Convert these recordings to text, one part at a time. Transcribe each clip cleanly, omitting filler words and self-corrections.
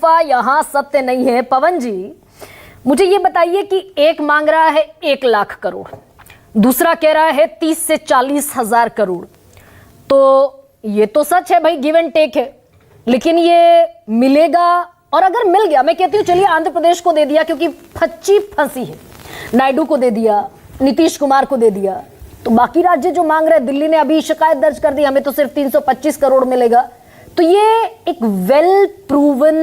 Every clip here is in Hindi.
अफवाह, यहाँ सत्य नहीं है। पवन जी, मुझे ये बताइए कि एक मांग रहा है 1 लाख करोड़, दूसरा कह रहा है 30 से 40 हजार करोड़। तो ये तो सच है भाई, गिव एंड टेक है, लेकिन ये मिलेगा? और अगर मिल गया, मैं कहती हूँ चलिए आंध्र प्रदेश को दे दिया क्योंकि फंसी है, नायडू को दे दिया, नीतीश कुमार को दे दिया, तो बाकी राज्य जो मांग रहे हैं, दिल्ली ने अभी शिकायत दर्ज कर दी, हमें तो सिर्फ 325 करोड़ मिलेगा। तो ये एक वेल प्रूवन,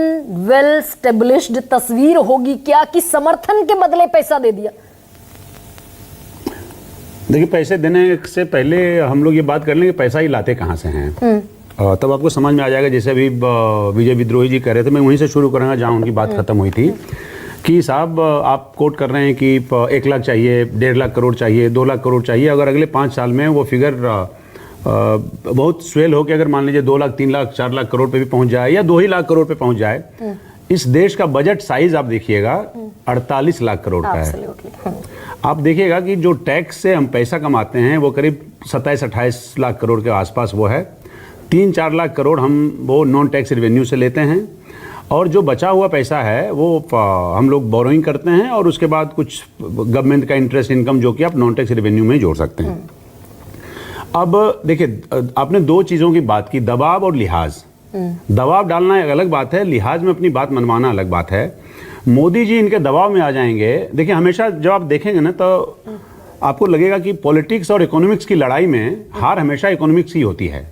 वेल स्टेब्लिश्ड तस्वीर होगी क्या कि समर्थन के बदले पैसा दे दिया? देखिए, पैसे देने से पहले हम लोग ये बात कर लें कि पैसा ही लाते कहाँ से हैं, तब आपको समझ में आ जाएगा। जैसे अभी विजय विद्रोही जी कह रहे थे, मैं वहीं से शुरू करूँगा जहाँ उनकी बात खत्म हुई थी कि साहब आप कोट कर रहे हैं कि 1 लाख चाहिए, 1.5 लाख करोड़ चाहिए, 2 लाख करोड़ चाहिए। अगर अगले 5 साल में वो फिगर बहुत स्वेल हो के अगर मान लीजिए 2 लाख, 3 लाख, 4 लाख करोड़ पे भी पहुंच जाए या 2 ही लाख करोड़ पे पहुंच जाए, इस देश का बजट साइज आप देखिएगा 48 लाख करोड़ का है। आप देखिएगा कि जो टैक्स से हम पैसा कमाते हैं वो करीब 27-28 लाख करोड़ के आसपास वो है। 3-4 लाख करोड़ हम वो नॉन टैक्स रेवेन्यू से लेते हैं, और जो बचा हुआ पैसा है वो हम लोग बोरोइंग करते हैं, और उसके बाद कुछ गवर्नमेंट का इंटरेस्ट इनकम जो कि आप नॉन टैक्स रेवेन्यू में जोड़ सकते हैं। अब देखिए, आपने 2 चीज़ों की बात की, दबाव और लिहाज। दबाव डालना एक अलग बात है, लिहाज में अपनी बात मनवाना अलग बात है। मोदी जी इनके दबाव में आ जाएंगे। देखिए, हमेशा जब आप देखेंगे ना तो आपको लगेगा कि पॉलिटिक्स और इकोनॉमिक्स की लड़ाई में हार हमेशा इकोनॉमिक्स की होती है,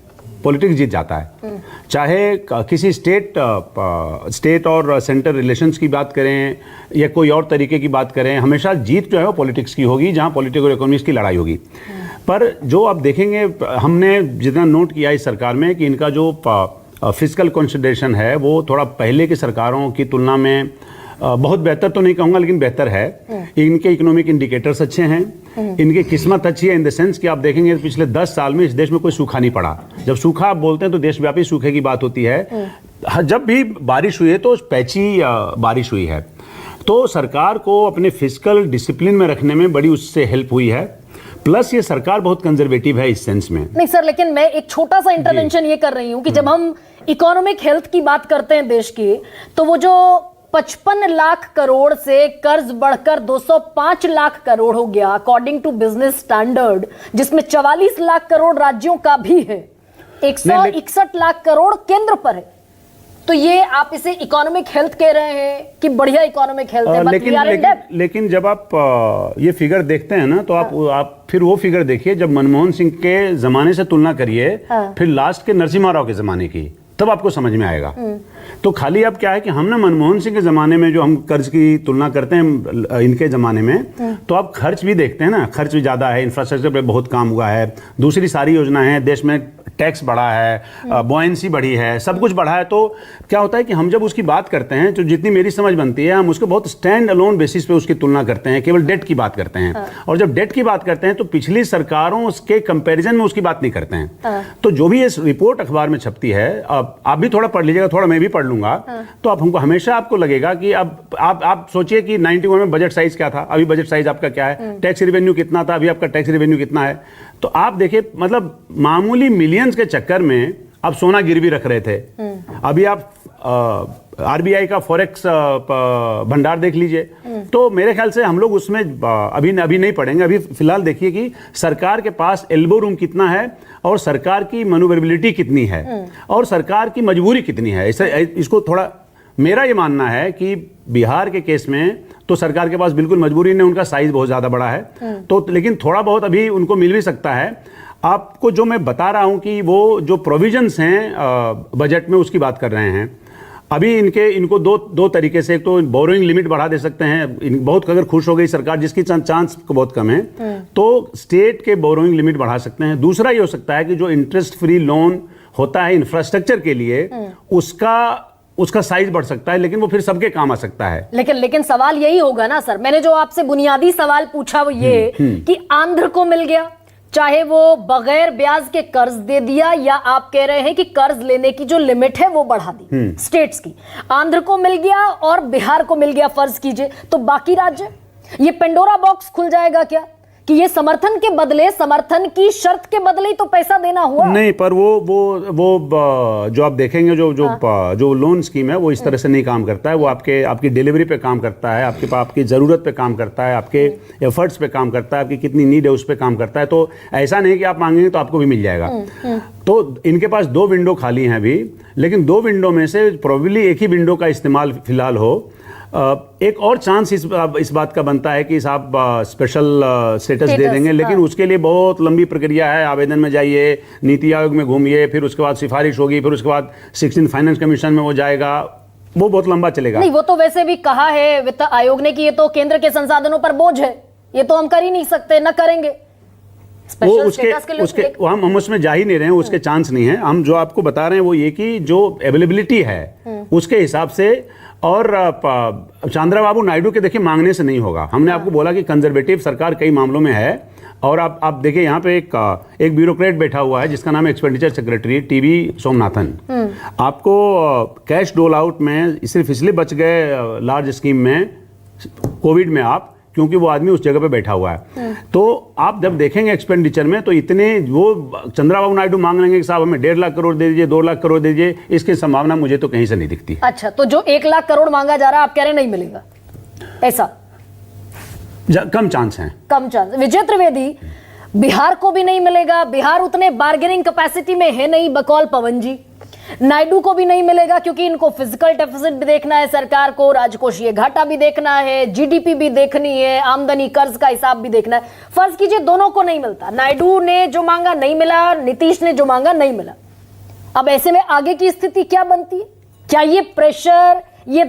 पॉलिटिक्स जीत जाता है। चाहे किसी स्टेट और सेंटर रिलेशंस की बात करें या कोई और तरीके की बात करें, हमेशा जीत जो है वो पॉलिटिक्स की होगी, जहां पॉलिटिक्स और इकोनॉमिक्स की लड़ाई होगी। पर जो आप देखेंगे, हमने जितना नोट किया इस सरकार में कि इनका जो फिस्कल कंसोलिडेशन है वो थोड़ा पहले की सरकारों की तुलना में बहुत बेहतर तो नहीं कहूँगा, लेकिन बेहतर है। इनके इकोनॉमिक इंडिकेटर्स अच्छे हैं, इनकी किस्मत अच्छी है इन द सेंस कि आप देखेंगे पिछले 10 साल में इस देश में कोई सूखा नहीं पड़ा। जब सूखा आप बोलते हैं तो देशव्यापी सूखे की बात होती है। जब भी बारिश हुई है तो पैची बारिश हुई है, तो सरकार को अपने फिस्कल डिसिप्लिन में रखने में बड़ी उससे हेल्प हुई है। प्लस ये सरकार बहुत कंजर्वेटिव है इस सेंस में। नहीं सर, लेकिन मैं एक छोटा सा इंटरवेंशन ये कर रही हूं कि जब हम इकोनॉमिक हेल्थ की बात करते हैं देश की, तो वो जो 55 लाख करोड़ से कर्ज बढ़कर 205 लाख करोड़ हो गया अकॉर्डिंग टू बिजनेस स्टैंडर्ड, जिसमें 44 लाख करोड़ राज्यों का भी है, 161 लाख करोड़ केंद्र पर है। तो ये आप इसे इकोनॉमिक हेल्थ कह रहे हैं कि बढ़िया इकोनॉमिक हेल्थ है? लेकिन जब आप ये फिगर देखते हैं ना तो आप फिर वो फिगर देखिए जब मनमोहन सिंह के जमाने से तुलना करिए, फिर लास्ट के नरसिम्हा राव के जमाने की, तब आपको समझ में आएगा। तो खाली अब क्या है कि हमने मनमोहन सिंह के जमाने में जो हम कर्ज की तुलना करते हैं इनके जमाने में, तो आप खर्च भी देखते हैं ना, खर्च भी ज्यादा है, इंफ्रास्ट्रक्चर पे बहुत काम हुआ है, दूसरी सारी योजनाएं हैं, देश में टैक्स बढ़ा है, बॉयंसी बढ़ी है, सब कुछ बढ़ा है। तो क्या होता है कि हम जब उसकी बात करते हैं, तो जितनी मेरी समझ बनती है, हम उसको बहुत स्टैंड अलोन बेसिस पे उसकी तुलना करते हैं, केवल डेट की बात करते हैं। और जब डेट की बात करते हैं तो पिछली सरकारों उसके कंपैरिजन में उसकी बात नहीं करते हैं। तो जो भी ये रिपोर्ट अखबार में छपती है, आप भी थोड़ा पढ़ लीजिएगा, थोड़ा मैं भी पढ़ लूंगा, तो आप हमको हमेशा आपको लगेगा कि अब आप सोचिए कि 91 में बजट साइज क्या था, अभी बजट साइज आपका क्या है, टैक्स रेवेन्यू कितना था, अभी आपका टैक्स रेवेन्यू कितना है। तो आप देखिए, मतलब मामूली मिलियंस के चक्कर में आप सोना गिरवी रख रहे थे। अभी आप आरबीआई का फॉरेक्स भंडार देख लीजिए। तो मेरे ख्याल से हम लोग उसमें अभी नहीं पढ़ेंगे। अभी फिलहाल देखिए कि सरकार के पास एल्बो रूम कितना है, और सरकार की मैन्यूवरेबिलिटी कितनी है, और सरकार की मजबूरी कितनी है। इसको थोड़ा, मेरा ये मानना है कि बिहार के केस में तो सरकार के पास बिल्कुल मजबूरी नहीं, उनका साइज बहुत ज्यादा बड़ा है, तो लेकिन थोड़ा बहुत अभी उनको मिल भी सकता है। आपको जो मैं बता रहा हूं कि वो जो प्रोविजंस हैं बजट में, उसकी बात कर रहे हैं। अभी इनको दो तरीके से, एक तो बोरोइंग लिमिट बढ़ा दे सकते हैं, बहुत अगर खुश हो गई सरकार, जिसकी चांस बहुत कम है, तो स्टेट के बोरोइंग लिमिट बढ़ा सकते हैं। दूसरा ये हो सकता है कि जो इंटरेस्ट फ्री लोन होता है इंफ्रास्ट्रक्चर के लिए, उसका साइज बढ़ सकता है, लेकिन वो फिर सबके काम आ सकता है। लेकिन सवाल यही होगा ना सर, मैंने जो आपसे बुनियादी सवाल पूछा वो ये कि आंध्र को मिल गया, चाहे वो बगैर ब्याज के कर्ज दे दिया, या आप कह रहे हैं कि कर्ज लेने की जो लिमिट है वो बढ़ा दी स्टेट्स की, आंध्र को मिल गया और बिहार को मिल गया, फर्ज कीजिए, तो बाकी राज्य, ये पेंडोरा बॉक्स खुल जाएगा क्या कि ये समर्थन के बदले, समर्थन की शर्त के बदले ही तो पैसा देना हुआ। नहीं, पर वो जो आप देखेंगे जो लोन स्कीम है वो इस तरह से नहीं काम करता है। वो आपकी डिलीवरी पे काम करता है, आपकी ज़रूरत पे काम करता है, आपके एफर्ट्स पे काम करता है, आपकी कितनी नीड है उस पे काम करता है। तो ऐसा नहीं कि आप मांगेंगे तो आपको भी मिल जाएगा। तो इनके पास 2 विंडो खाली हैं अभी, लेकिन 2 विंडो में से प्रोबेबली एक ही विंडो का इस्तेमाल फिलहाल हो। एक और चांस इस बात का बनता है कि आप स्पेशल स्टेटस दे देंगे, लेकिन उसके लिए बहुत लंबी प्रक्रिया है। आवेदन में जाइए, नीति आयोग में घूमिए, फिर उसके बाद सिफारिश होगी, फिर उसके बाद 16 फाइनेंस कमीशन में वो जाएगा, वो बहुत लंबा चलेगा। नहीं, वो तो वैसे भी कहा है वित्त आयोग ने कि ये तो केंद्र के संसाधनों पर बोझ है, ये तो हम कर ही नहीं सकते, न करेंगे। वो उसके हम उसमें जा ही नहीं रहे हैं, उसके चांस नहीं है। हम जो आपको बता रहे हैं वो ये कि जो अवेलेबिलिटी है उसके हिसाब से, और चंद्रबाबू नायडू के देखिए मांगने से नहीं होगा। हमने आपको बोला कि कंजर्वेटिव सरकार कई मामलों में है, और आप देखिए यहाँ पे एक ब्यूरोक्रेट बैठा हुआ है जिसका नाम है एक्सपेंडिचर सेक्रेटरी टीवी सोमनाथन। आपको कैश डोल आउट में सिर्फ इसलिए बच गए लार्ज स्कीम में कोविड में आप, क्योंकि वो आदमी उस जगह पे बैठा हुआ है। तो आप जब देखेंगे एक्सपेंडिचर में, तो इतने वो चंद्रबाबू नायडू मांग लेंगे कि साहब हमें 1.5 लाख करोड़ दे दीजिए, 2 लाख करोड़ दे दीजिए, इसकी संभावना मुझे तो कहीं से नहीं दिखती। अच्छा, तो जो 1 लाख करोड़ मांगा जा रहा है आप कह रहे नहीं मिलेगा, ऐसा कम चांस है। कम चांस। विजय त्रिवेदी, बिहार को भी नहीं मिलेगा, बिहार उतने बार्गेनिंग कैपेसिटी में है नहीं बकौल पवन जी। नायडू को भी नहीं मिलेगा क्योंकि इनको फिजिकल डेफिसिट भी देखना है सरकार को, राजकोषीय घाटा भी देखना है, जीडीपी भी देखनी है, आमदनी कर्ज का हिसाब भी देखना है। फर्ज कीजिए दोनों को नहीं मिलता, नायडू ने जो मांगा नहीं मिला, नीतीश ने जो मांगा नहीं मिला। अब ऐसे में आगे की स्थिति क्या बनती है? क्या ये प्रेशर, ये